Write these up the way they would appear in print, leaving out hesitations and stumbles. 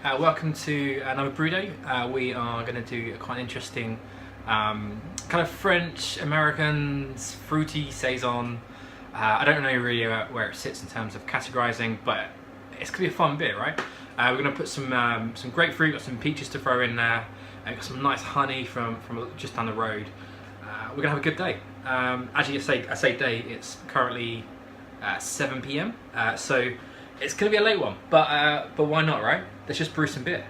Welcome to another brew day. We are going to do a quite interesting kind of French American fruity saison. I don't know really where it sits in terms of categorizing, but it's going to be a fun beer, right? We're going to put some grapefruit, got some peaches to throw in there, got some nice honey from just down the road. We're going to have a good day. Actually, I say day, it's currently 7 p.m. So it's going to be a late one, but why not, right? Let's just brew some beer.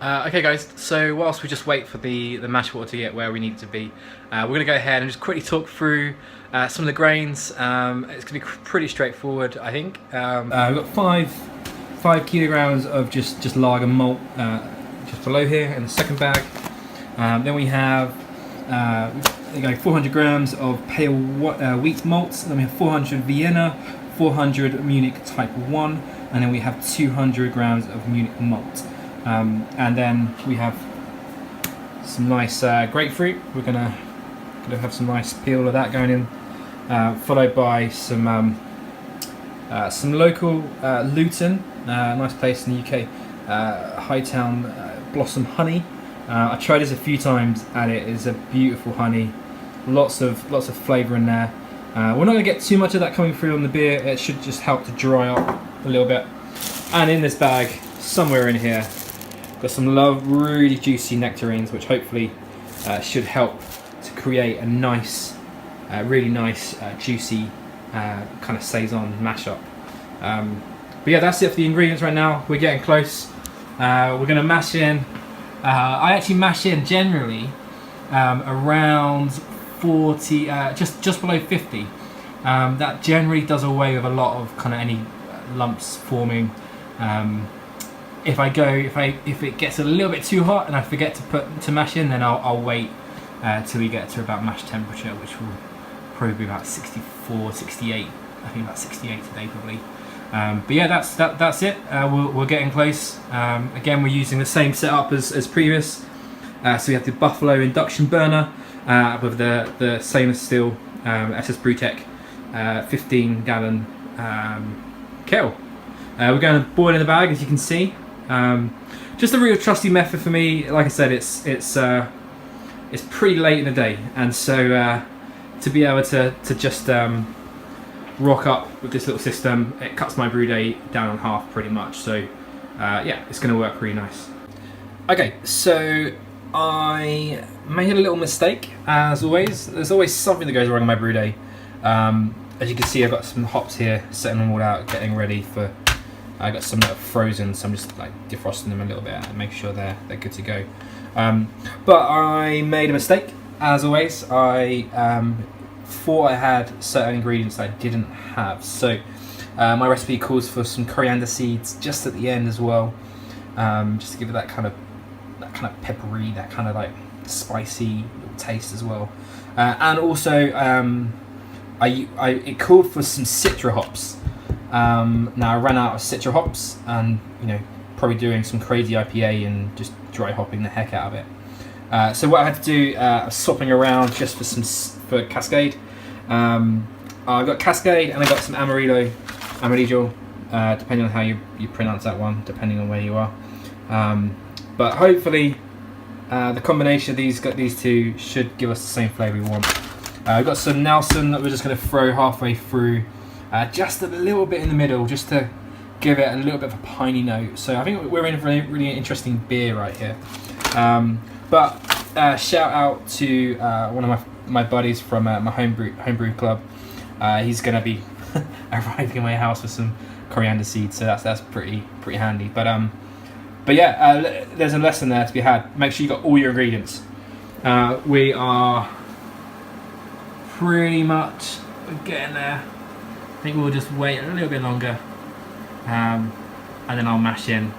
Okay guys, so whilst we just wait for the mash water to get where we need it to be, we're going to go ahead and just quickly talk through some of the grains. It's going to be pretty straightforward, I think. We've got five kilograms of just lager malt just below here in the second bag. Then we have 400 grams of pale wheat malts. Then we have 400 Vienna, 400 Munich Type 1, and then we have 200 grams of Munich malt. And then we have some nice grapefruit. We're gonna have some nice peel of that going in, followed by some local Luton, nice place in the UK, Hightown Blossom honey. I tried this a few times and it is a beautiful honey, lots of flavour in there. We're not going to get too much of that coming through on the beer. It should just help to dry up a little bit. And in this bag, somewhere in here, got some really juicy nectarines, which hopefully should help to create a nice, really nice, juicy kind of saison mashup. But yeah, that's it for the ingredients right now. We're getting close. We're going to mash in. I actually mash in generally around 40, just below 50. That generally does away with a lot of kind of any lumps forming. If it gets a little bit too hot and I forget to mash in, then I'll wait till we get to about mash temperature, which will probably be about 64, 68. I think about 68 today probably. But yeah, that's it. We're getting close. Again, we're using the same setup as previous. So we have the Buffalo induction burner with the stainless steel SS Brewtech 15-gallon kettle. We're going to boil in the bag, as you can see. Just a real trusty method for me. Like I said, it's pretty late in the day, and so to be able to just rock up with this little system, it cuts my brew day down on half pretty much. So yeah, it's going to work really nice. Okay, so I made a little mistake, as always. There's always something that goes wrong in my brew day. As you can see, I've got some hops here, setting them all out, getting ready for. I got some that are frozen, so I'm just like defrosting them a little bit and make sure they're good to go. But I made a mistake, as always. I thought I had certain ingredients that I didn't have. So my recipe calls for some coriander seeds just at the end as well, just to give it that kind of peppery, that kind of like spicy taste as well. And also it called for some citra hops. Now I ran out of citra hops, and probably doing some crazy IPA and just dry hopping the heck out of it. So what I had to do, I was swapping around just for Cascade. I've got Cascade and I got some Amarillo, depending on how you pronounce that one, depending on where you are. But hopefully the combination of these two should give us the same flavour we want. I've got some Nelson that we're just going to throw halfway through, just a little bit in the middle, just to give it a little bit of a piney note. So I think we're in a really, really interesting beer right here. But shout out to one of my buddies from my homebrew club. He's going to be arriving in my house with some coriander seeds, so that's pretty handy. But yeah, there's a lesson there to be had. Make sure you got all your ingredients. We are pretty much getting there. I think we'll just wait a little bit longer, and then I'll mash in.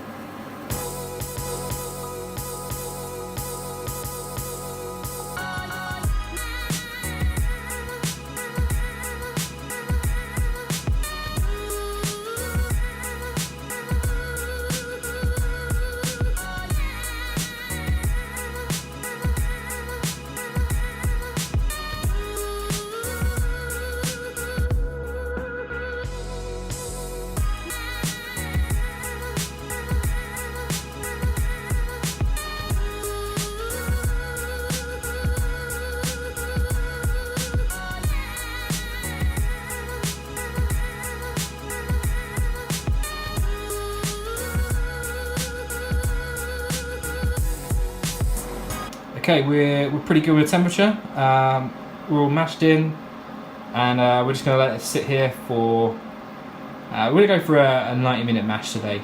Okay, we're pretty good with the temperature. We're all mashed in, and we're just going to let it sit here for. We're going to go for a 90-minute mash today.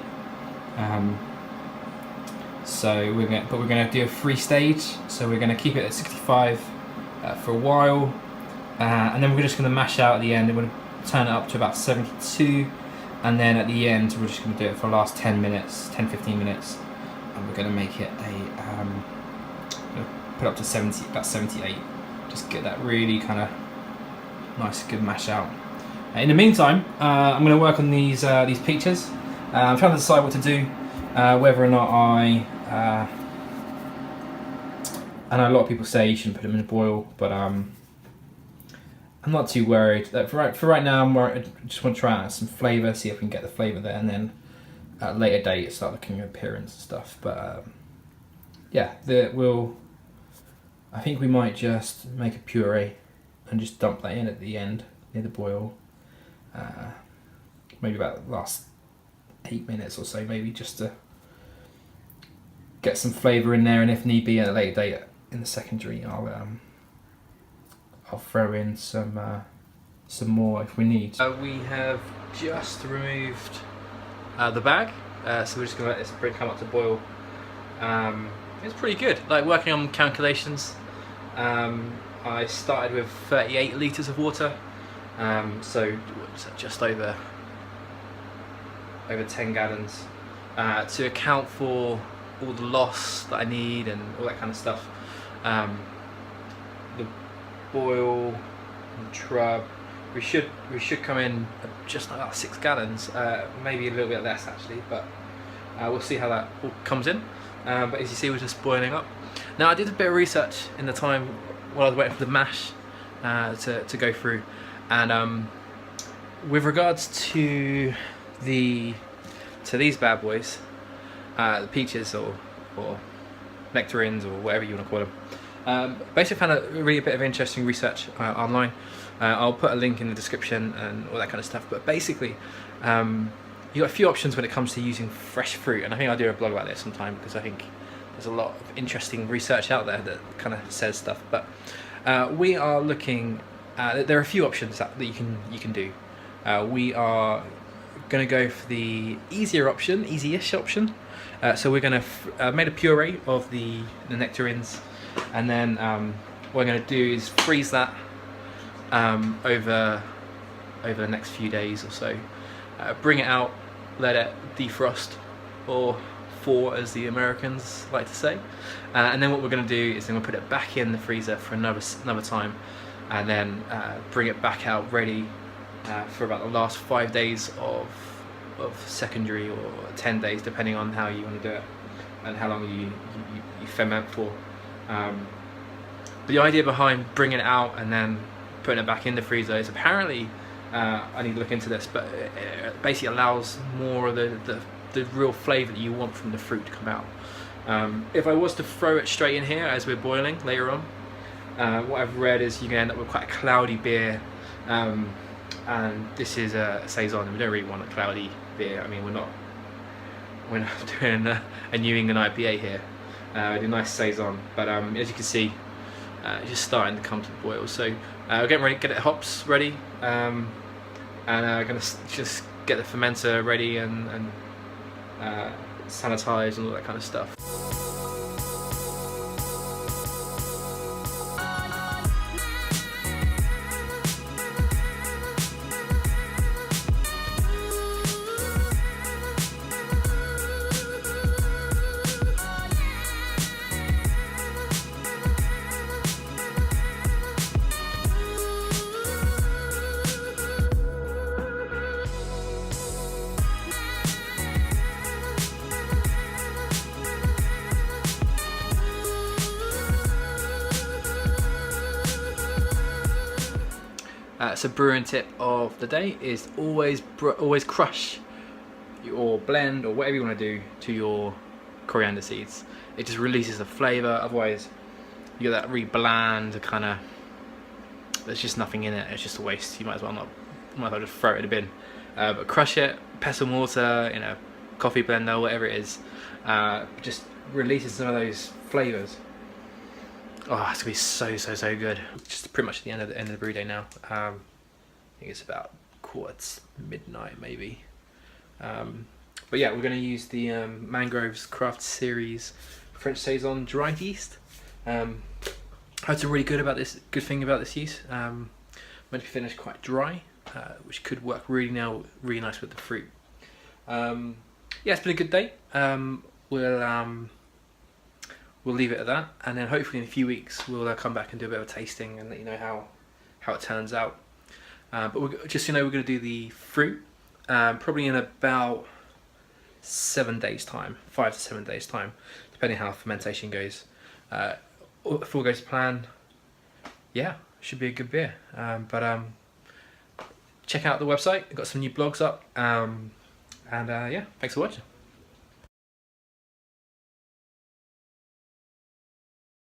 So we're going to do a 3-stage. So we're going to keep it at 65 for a while, and then we're just going to mash out at the end. We're going to turn it up to about 72, and then at the end we're just going to do it for the last 10 minutes, 10-15 minutes, and we're going to make it put up to 70, about 78. Just get that really kind of nice, good mash out. In the meantime, I'm going to work on these peaches. I'm trying to decide what to do, whether or not I know a lot of people say you shouldn't put them in a boil, but I'm not too worried. For right now, I just want to try out some flavour, see if we can get the flavour there, and then at a later date start looking at appearance and stuff. But yeah, I think we might just make a puree and just dump that in at the end near the boil. Maybe about the last 8 minutes or so, maybe, just to get some flavour in there, and if need be at a later date in the secondary, I'll throw in some more if we need. We have just removed the bag, so we're just going to let this come up to boil. It's pretty good. Like, working on calculations, I started with 38 litres of water, so just over 10 gallons, to account for all the loss that I need and all that kind of stuff. The boil and trub, we should come in just about 6 gallons, maybe a little bit less actually, but we'll see how that all comes in. But as you see, we're just boiling up. Now, I did a bit of research in the time while I was waiting for the mash to go through, and with regards to these bad boys, the peaches or nectarines or whatever you want to call them, basically found a really bit of interesting research online. I'll put a link in the description and all that kind of stuff. But basically, you've got a few options when it comes to using fresh fruit, and I think I'll do a blog about this sometime, because I think there's a lot of interesting research out there that kind of says stuff. But we are looking. There are a few options that you can do. We are going to go for the easy-ish option. So we're going to made a puree of the nectarines, and then what we're going to do is freeze that over the next few days or so. Bring it out, let it defrost, or thaw as the Americans like to say, and then what we're going to do is then we'll put it back in the freezer for another time, and then bring it back out ready for about the last 5 days of secondary, or 10 days depending on how you want to do it and how long you ferment for. The idea behind bringing it out and then putting it back in the freezer is, apparently, I need to look into this, but it basically allows more of the real flavour that you want from the fruit to come out. If I was to throw it straight in here as we're boiling later on, what I've read is you're going to end up with quite a cloudy beer, and this is a saison. We don't really want a cloudy beer. I mean, we're not doing a New England IPA here. We do a nice saison, but as you can see, it's just starting to come to the boil. So we're getting ready, get the hops ready, and going to just get the fermenter ready and sanitize and all that kind of stuff. So brewing tip of the day is always crush or blend or whatever you want to do to your coriander seeds. It just releases the flavour. Otherwise, you get that really bland kind of. There's just nothing in it. It's just a waste. You might as well just throw it in a bin. But crush it, put some water in a coffee blender, whatever it is. Just releases some of those flavours. Oh, it's gonna be so good. Just pretty much the end of the brew day now. I think it's about midnight maybe. But yeah, we're going to use the Mangroves Craft Series French Saison dried yeast. Heard some really good thing about this yeast. Meant to be finished quite dry, which could work really nice with the fruit. Yeah, it's been a good day. We'll leave it at that, and then hopefully in a few weeks we'll come back and do a bit of a tasting and let you know how it turns out. But we're going to do the fruit probably in about 7 days time, 5 to 7 days time, depending how fermentation goes. If all goes to plan, yeah, should be a good beer. Check out the website. I've got some new blogs up, and yeah, thanks for watching.